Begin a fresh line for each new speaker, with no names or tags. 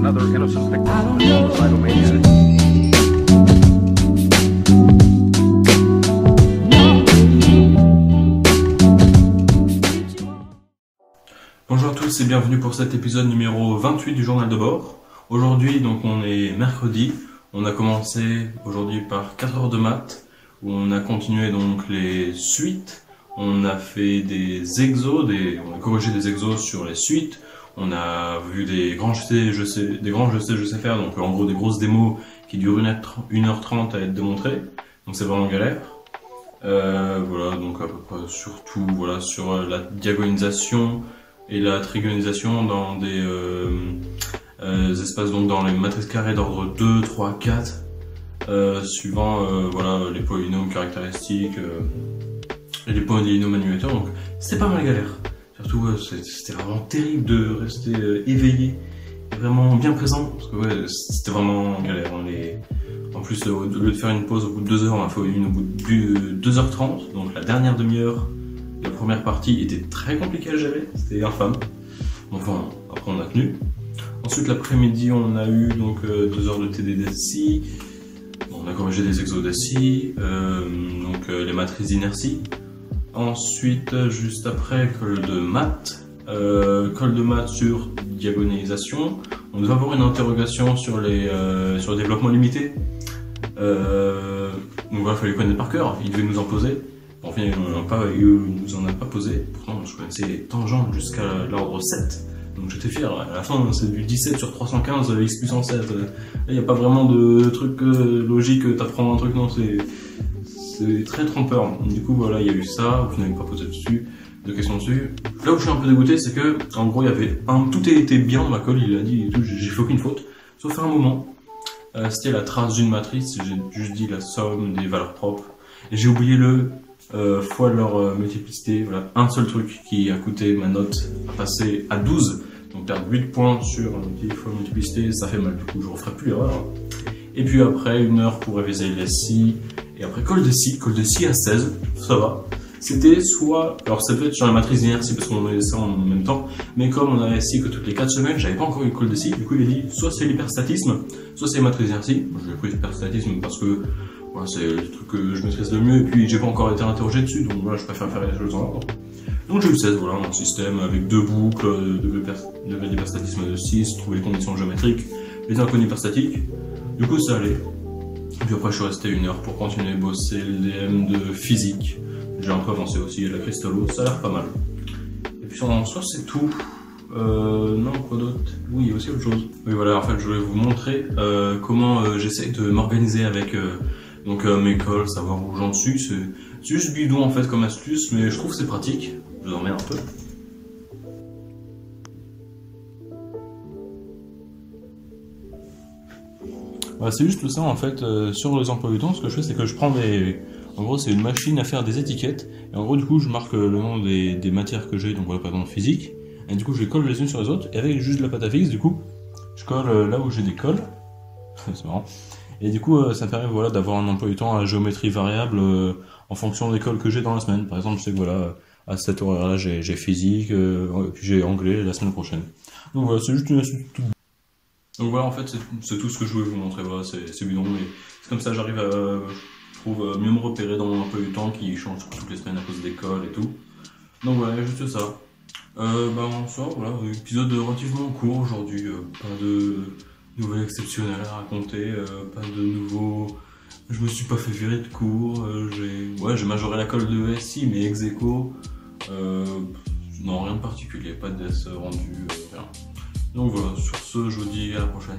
another innocent victim of a suicidal maniac.
Bonjour à tous et bienvenue pour cet épisode numéro 28 du journal de bord. Aujourd'hui, donc on est mercredi. On a commencé aujourd'hui par 4 heures de maths, où on a continué donc les suites. On a fait des exos, on a corrigé des exos sur les suites. On a vu des grands je sais faire, donc en gros des grosses démos qui durent 1h30 à être démontrées. Donc c'est vraiment galère. Voilà, donc à peu près surtout voilà, sur la diagonalisation et la trigonisation dans des espaces, donc dans les matrices carrées d'ordre 2, 3, 4, suivant voilà, les polynômes caractéristiques et les polynômes annulateurs. Donc c'était pas mal galère. Surtout c'était vraiment terrible de rester éveillé et vraiment bien présent, parce que ouais, c'était vraiment galère. En plus, au lieu de faire une pause au bout de 2 heures, on a fait une au bout de 2h30, donc la dernière demi-heure. La première partie était très compliquée à gérer, c'était infâme. Enfin, après on a tenu. Ensuite, l'après-midi, on a eu donc 2 heures de TD d'SI. On a corrigé des exos d'SI, donc les matrices d'inertie. Ensuite, juste après, colle de maths. Colle de maths sur diagonalisation. On devait avoir une interrogation sur le développement limité. Donc voilà, il fallait connaître par cœur, il devait nous en poser. Enfin, il nous en a pas posé. Pourtant, je connaissais les tangentes jusqu'à l'ordre 7. Donc j'étais fier. À la fin, c'est du 17 sur 315 x puissance 7. Il n'y a pas vraiment de truc logique, t'apprends un truc, non, c'est très trompeur. Du coup, voilà, il y a eu ça. Vous n'avez pas posé de questions dessus. Là où je suis un peu dégoûté, c'est que, en gros, il y avait tout était bien dans ma colle, il a dit et tout, j'ai fait aucune faute. Sauf à un moment, c'était la trace d'une matrice, j'ai juste dit la somme des valeurs propres. Et j'ai oublié fois leur multiplicité, voilà, un seul truc qui a coûté ma note à passer à 12, donc perdre 8 points sur 10 fois multiplicité, ça fait mal, du coup je referai plus l'erreur. Et puis après 1 heure pour réviser les SI, et après colle de SI à 16, ça va. C'était soit, alors ça peut être sur la matrice d'inertie parce qu'on avait ça en même temps, mais comme on avait SI que toutes les 4 semaines, j'avais pas encore eu colle de SI, du coup il a dit soit c'est l'hyperstatisme, soit c'est matrice d'inertie. Moi j'ai pris l'hyperstatisme parce que voilà, c'est le truc que je maîtrise le mieux, et puis j'ai pas encore été interrogé dessus, donc voilà, je préfère faire les choses en ordre. Donc j'ai eu 16, voilà, un système avec 2 boucles, degré d'hyperstatisme de 6, trouver les conditions géométriques, les inconnus hyperstatiques, du coup ça allait. Et puis après je suis resté 1 heure pour continuer à bosser le DM de physique. J'ai un peu avancé aussi, la cristallo, ça a l'air pas mal. Et puis en soi c'est tout. Non, quoi d'autre? Oui, il y a aussi autre chose. Oui voilà, en fait je voulais vous montrer comment j'essaie de m'organiser avec donc mes colles, savoir où j'en suis. C'est juste bidon en fait comme astuce, mais je trouve que c'est pratique. Je vous en mets un peu. Voilà, c'est juste ça en fait. Sur les emplois du temps, ce que je fais, c'est que je prends en gros, c'est une machine à faire des étiquettes. Et en gros, du coup, je marque le nom des matières que j'ai, donc voilà, par exemple physique. Et du coup, je les colle les unes sur les autres. Et avec juste de la pâte à fixe, du coup, je colle là où j'ai des colles. C'est marrant. Et du coup, ça me permet voilà, d'avoir un emploi du temps à géométrie variable en fonction des colles que j'ai dans la semaine. Par exemple, je sais que voilà, à cette horaire-là, j'ai physique, puis j'ai anglais la semaine prochaine. Donc voilà, c'est juste une astuce toute. Donc voilà, en fait, c'est tout ce que je voulais vous montrer. Voilà, c'est bidon, mais c'est comme ça j'arrive à, je trouve, mieux me repérer dans mon emploi du temps qui change toutes les semaines à cause des colles et tout. Donc voilà, juste ça. En soi, voilà, épisode relativement court aujourd'hui, pas de nouvelles exceptionnelles à raconter, pas de nouveaux. Je me suis pas fait virer de cours, j'ai majoré la colle de SI, mais ex aequo, non, rien de particulier, pas de DS rendu, rien. Donc voilà, sur ce, je vous dis à la prochaine.